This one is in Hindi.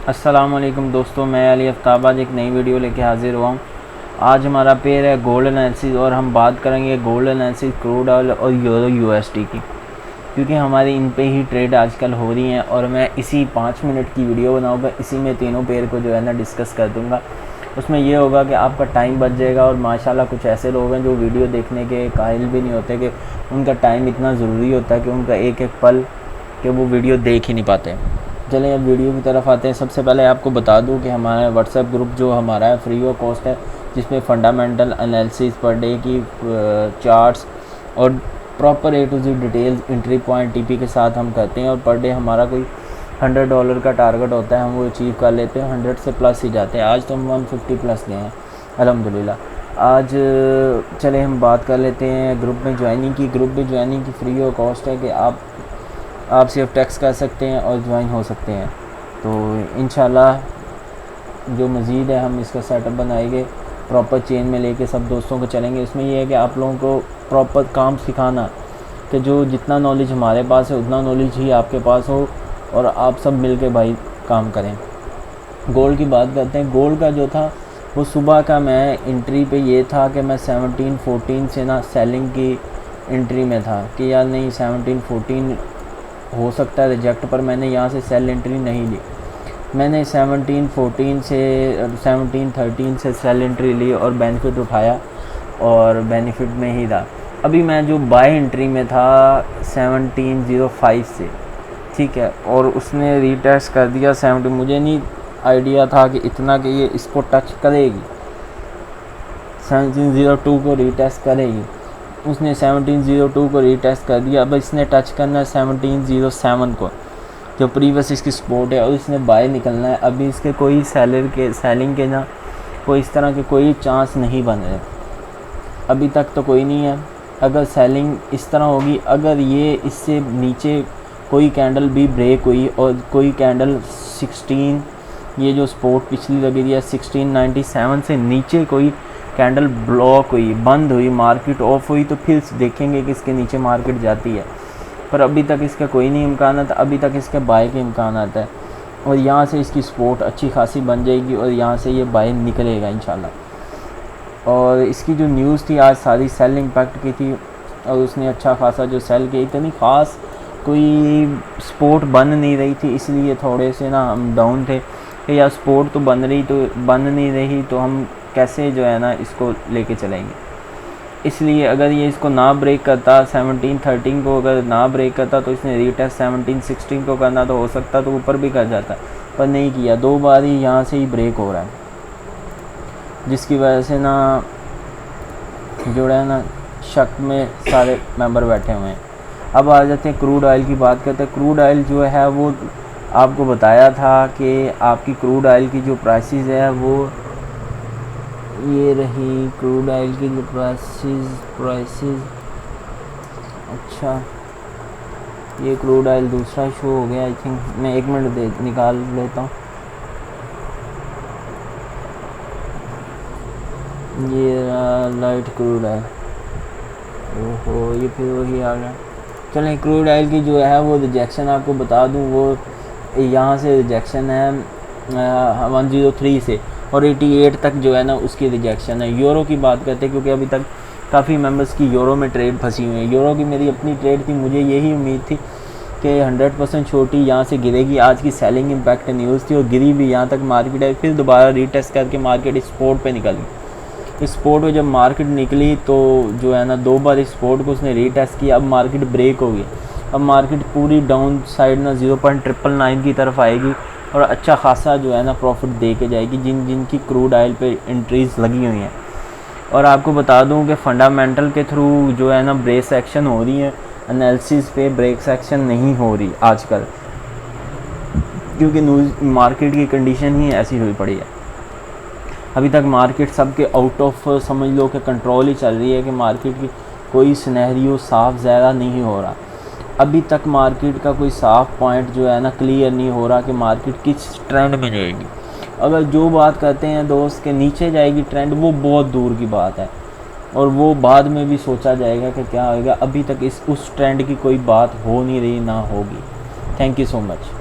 अस्सलाम वालेकुम दोस्तों, मैं अली आफ्ताब आज एक नई वीडियो लेके हाज़िर हुआ हूँ। आज हमारा पेयर है गोल्ड एनालिसिस और हम बात करेंगे गोल्ड एनालिसिस, क्रूड ऑयल और यूरो यूएसडी की, क्योंकि हमारी इन पे ही ट्रेड आजकल हो रही हैं और मैं इसी 5 मिनट की वीडियो बनाऊँगा। इसी में तीनों पेयर को जो है ना डिस्कस कर दूँगा। उसमें ये होगा कि आपका टाइम बच जाएगा और माशाल्लाह कुछ ऐसे लोग हैं जो वीडियो देखने के काबिल भी नहीं होते, कि उनका टाइम इतना ज़रूरी होता है कि उनका एक एक पल कि वो वीडियो देख ही नहीं पाते। चलें अब वीडियो की तरफ आते हैं। सबसे पहले आपको बता दूं कि हमारा व्हाट्सएप ग्रुप जो हमारा है फ्री ऑफ कॉस्ट है, जिसमें फंडामेंटल एनालिसिस पर डे की चार्ट्स और proper A to Z details entry point TP के साथ हम करते हैं। और पर डे हमारा कोई $100 का टारगेट होता है, हम वो अचीव कर लेते हैं। 100 से प्लस ही जाते हैं। आज तो हम 150 प्लस गए हैं अल्हम्दुलिल्लाह। आज चले हम बात कर लेते हैं ग्रुप में ज्वाइनिंग की। ग्रुप में ज्वाइनिंग की फ्री ऑफ कॉस्ट है कि आप सिर्फ टेक्स्ट कर सकते हैं और ज्वाइन हो सकते हैं। तो इंशाल्लाह जो मज़ीद है हम इसका सेटअप बनाएंगे, प्रॉपर चेन में लेके सब दोस्तों को चलेंगे। इसमें यह है कि आप लोगों को प्रॉपर काम सिखाना, कि जो जितना नॉलेज हमारे पास है उतना नॉलेज ही आपके पास हो और आप सब मिल के भाई काम करें। गोल्ड की बात करते हैं। गोल्ड का जो था वो सुबह का मैं एंट्री पे ये था कि मैं 17-14 से ना सेलिंग की एंट्री में था कि यार नहीं 17-14 हो सकता है रिजेक्ट, पर मैंने यहाँ से सेल एंट्री नहीं ली। मैंने 17-14 से 17-13 से सेल एंट्री ली और बेनिफिट उठाया और बेनिफिट में ही था। अभी मैं जो बाय एंट्री में था 1705 से, ठीक है, और उसने रीटेस्ट कर दिया 70। मुझे नहीं आइडिया था कि इतना कि ये इसको टच करेगी, 1702 को रीटेस्ट करेगी। उसने 1702 को रीटेस्ट कर दिया। अब इसने टच करना है 1707 को, जो प्रीवियस इसकी सपोर्ट है, और इसने बाय निकलना है। अभी इसके कोई सेलिंग के ना कोई इस तरह के कोई चांस नहीं बन रहे अभी तक, तो कोई नहीं है। अगर सेलिंग इस तरह होगी, अगर ये इससे नीचे कोई कैंडल भी ब्रेक हुई और कोई कैंडल 16, ये जो सपोर्ट पिछली लगी थी 1697 से नीचे कोई कैंडल ब्लॉक हुई, बंद हुई, मार्केट ऑफ हुई, तो फिर देखेंगे कि इसके नीचे मार्केट जाती है। पर अभी तक इसका कोई नहीं इम्कान आता, अभी तक इसके बाय के इम्कान आता है। और यहाँ से इसकी सपोर्ट अच्छी खासी बन जाएगी और यहाँ से ये बाय निकलेगा इंशाल्लाह। और इसकी जो न्यूज़ थी आज सारी सेल इम्पैक्ट की थी और उसने अच्छा खासा जो सेल की, इतनी ख़ास कोई सपोर्ट बन नहीं रही थी, इसलिए थोड़े से ना हम डाउन थे कि यार सपोर्ट तो बन नहीं रही, तो हम कैसे जो है ना इसको लेके चलेंगे। इसलिए अगर ये इसको ना ब्रेक करता 1713 को, अगर ना ब्रेक करता तो इसने रीटेस्ट 1716 को करना तो हो सकता तो ऊपर भी कर जाता, पर नहीं किया। 2 बार ही यहाँ से ही ब्रेक हो रहा है, जिसकी वजह से ना जो है ना शक में सारे मेंबर बैठे हुए हैं। अब आ जाते हैं क्रूड ऑयल की बात करते हैं। क्रूड ऑयल जो है वो आपको बताया था कि आपकी क्रूड ऑयल की जो प्राइसेस है वो ये रही। क्रूड ऑयल की जो प्राइसेस अच्छा, ये क्रूड ऑयल दूसरा शो हो गया आई थिंक। मैं 1 मिनट निकाल लेता हूँ। ये लाइट क्रूड ऑयल, ओहो ये फिर वही आ गया। चलें क्रूड ऑयल की जो है वो रिजेक्शन आपको बता दूँ, वो यहाँ से रिजेक्शन है 103 से और 88 तक जो है ना उसकी रिजेक्शन है। यूरो की बात करते हैं, क्योंकि अभी तक काफ़ी मेंबर्स की यूरो में ट्रेड फंसी हुई है। यूरो की मेरी अपनी ट्रेड थी, मुझे यही उम्मीद थी कि 100% छोटी यहाँ से गिरेगी। आज की सेलिंग इम्पैक्ट न्यूज़ थी और गिरी भी, यहाँ तक मार्केट है। फिर दोबारा रीटेस्ट करके मार्केट इस सपोर्ट पे निकली। इस सपोर्ट पे जब मार्केट निकली तो जो है ना 2 बार इस सपोर्ट को उसने रीटेस्ट किया। अब मार्केट ब्रेक हो गई, अब मार्केट पूरी डाउन साइड ना 0.999 की तरफ आएगी और अच्छा खासा जो है ना प्रॉफिट दे के जाएगी जिनकी क्रूड ऑयल पे एंट्रीज लगी हुई हैं। और आपको बता दूं कि फंडामेंटल के थ्रू जो है ना ब्रेक सेक्शन हो रही है, एनालिसिस पे ब्रेक सेक्शन नहीं हो रही आजकल, क्योंकि मार्केट की कंडीशन ही ऐसी हुई पड़ी है। अभी तक मार्केट सबके आउट ऑफ समझ लो कि कंट्रोल ही चल रही है, कि मार्केट की कोई सिनेरियो साफ ज़्यादा नहीं हो रहा। अभी तक मार्केट का कोई साफ पॉइंट जो है ना क्लियर नहीं हो रहा कि मार्केट किस ट्रेंड में जाएगी। अगर जो बात करते हैं दोस्त के नीचे जाएगी ट्रेंड, वो बहुत दूर की बात है और वो बाद में भी सोचा जाएगा कि क्या होगा। अभी तक उस ट्रेंड की कोई बात हो नहीं रही, ना होगी। Thank you so much.